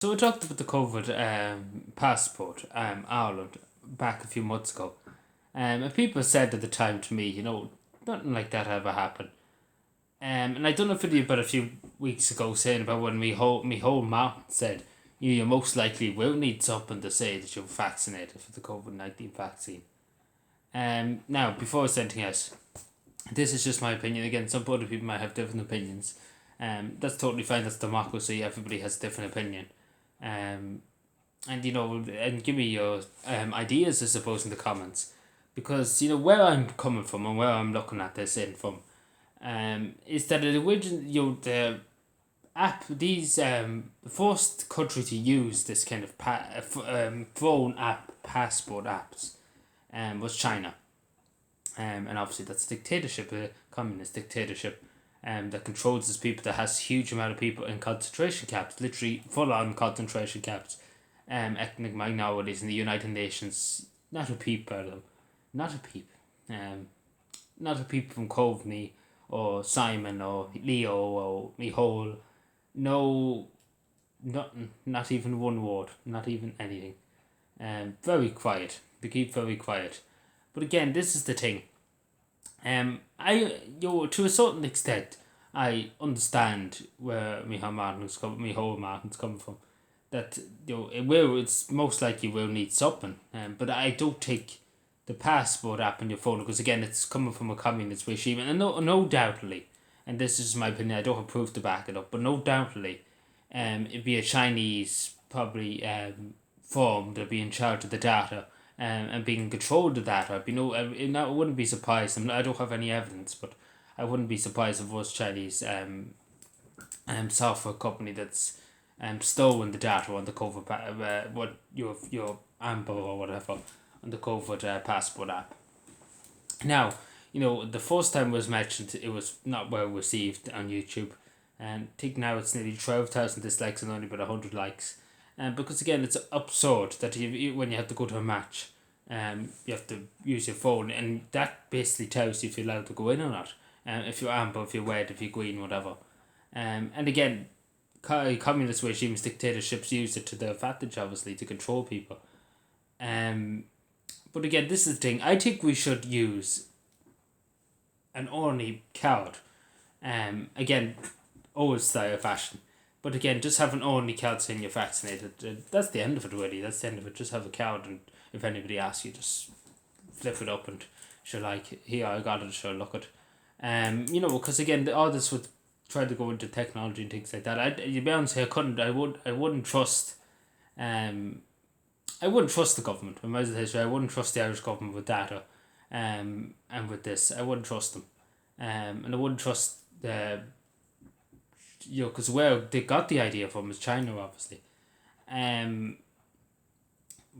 So we talked about the COVID passport, Ireland, back a few months ago. And people said at the time to me, nothing like that ever happened. And I done a video about a few weeks ago saying about when me whole mountain said, you most likely will need something to say that you're vaccinated for the COVID-19 vaccine. Now, before I say anything else, this is just my opinion. Again, some other people might have different opinions. That's totally fine. That's democracy. Everybody has a different opinion. Um, and give me your ideas, I suppose, in the comments, because where I'm coming from and where I'm looking at this in from, is that the original the app the first country to use this kind of phone app passport apps was China, and obviously that's a dictatorship, a communist dictatorship. That controls its people, that has a huge amount of people in concentration camps, literally full on concentration camps, ethnic minorities in the United Nations. Not a peep out of them. Not a peep. Not a peep from Coveney or Simon or Leo or Mihol. No, nothing. Not even one word. Not even anything. Very quiet. They keep very quiet. But again, this is the thing. To a certain extent, I understand where Micheál Martin's coming from. That it's most likely will need something. But I don't take the passport app on your phone, because again, it's coming from a communist regime, and no doubtedly, and this is my opinion. I don't have proof to back it up, but no doubtedly, it'd be a Chinese probably firm that'd be in charge of the data, and being in control of the data. I wouldn't be surprised. I don't have any evidence, but I wouldn't be surprised if it was Chinese software company that's stolen the data on the COVID what your Amber or whatever on the COVID passport app. Now, the first time it was mentioned, it was not well received on YouTube, and I think now it's nearly 12,000 dislikes and only about 100 likes. Because again, it's absurd that when you have to go to a match, you have to use your phone, and that basically tells you if you're allowed to go in or not. If you're amber, if you're red, if you're green, whatever. And again, communist regimes, dictatorships use it to their advantage, obviously, to control people. But again, this is the thing. I think we should use an ornery card. Again, old style fashion. But again, just have an ornery card saying you're vaccinated. That's the end of it, really. That's the end of it. Just have a card, and if anybody asks you, just flip it up and sure, like, here, I got it, sure, look it. Because again, all this would try to go into technology and things like that. To be honest, I wouldn't trust, I wouldn't trust the government. In my history, I wouldn't trust the Irish government with data, and with this, I wouldn't trust them, and I wouldn't trust the, because where they got the idea from is China, obviously, um,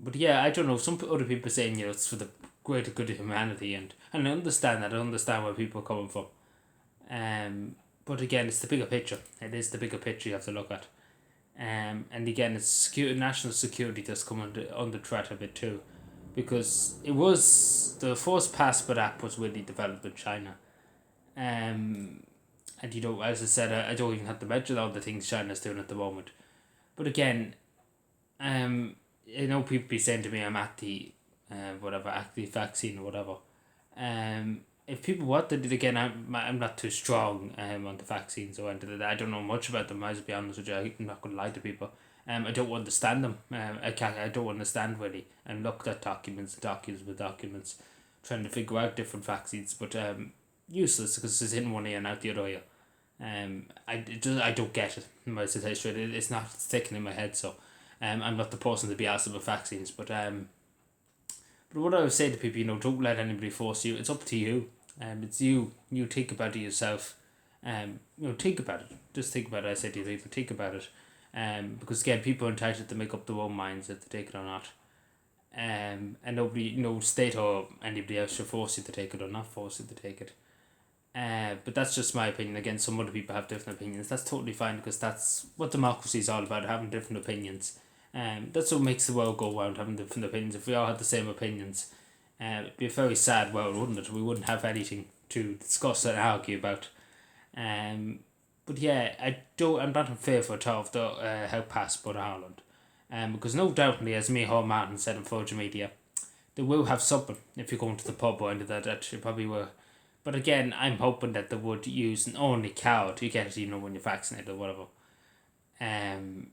but yeah, I don't know. Some other people saying it's for the greater good of humanity, and I understand that. I understand where people are coming from, but again, it's the bigger picture. It is the bigger picture you have to look at. And again, it's national security that's come under threat a bit too, because it was the first passport app was really developed in China. And as I said, I don't even have to mention all the things China's doing at the moment. But again, people be saying to me I'm at the whatever active vaccine or whatever. If people wanted it again, I'm not too strong on the vaccines or anything like that. I don't know much about them. I'll be honest with you. I'm not gonna lie to people. I don't understand them. I don't understand really. And looked at documents, trying to figure out different vaccines, but useless, because it's in one ear and out the other ear. I don't get it. Most of the history, it's not sticking in my head. So, I'm not the person to be asked about vaccines, but what I would say to people, don't let anybody force you. It's up to you. It's you. You think about it yourself. Think about it. Just think about it. I say to people, think about it. Because again, people are entitled to make up their own minds if they take it or not. And nobody, no state or anybody else should force you to take it or not force you to take it. But that's just my opinion. Again, some other people have different opinions. That's totally fine, because that's what democracy is all about, having different opinions. That's what makes the world go round, having different opinions. If we all had the same opinions, it'd be a very sad world, wouldn't it? We wouldn't have anything to discuss and argue about. But But yeah, I'm not in favour of the health passport in Ireland. Because no doubtly, as me home Martin said on social media, they will have something if you're going to the pub or anything like that. You probably will. But again, I'm hoping that they would use an only card. You get it, when you're vaccinated or whatever. And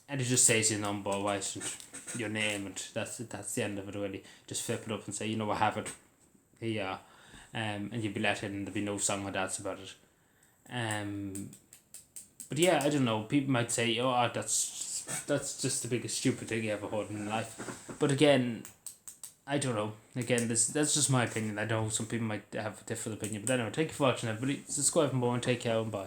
it just says your number, why isn't your name, and that's the end of it really. Just flip it up and say, I have it. Here you are. And you'd be let in, and there'd be no song or dance about it. But yeah, I don't know. People might say, "Oh, that's just the biggest stupid thing you ever heard in life." But again, I don't know. Again, that's just my opinion. I know some people might have a different opinion. But anyway, thank you for watching, everybody. Subscribe for more and take care and bye.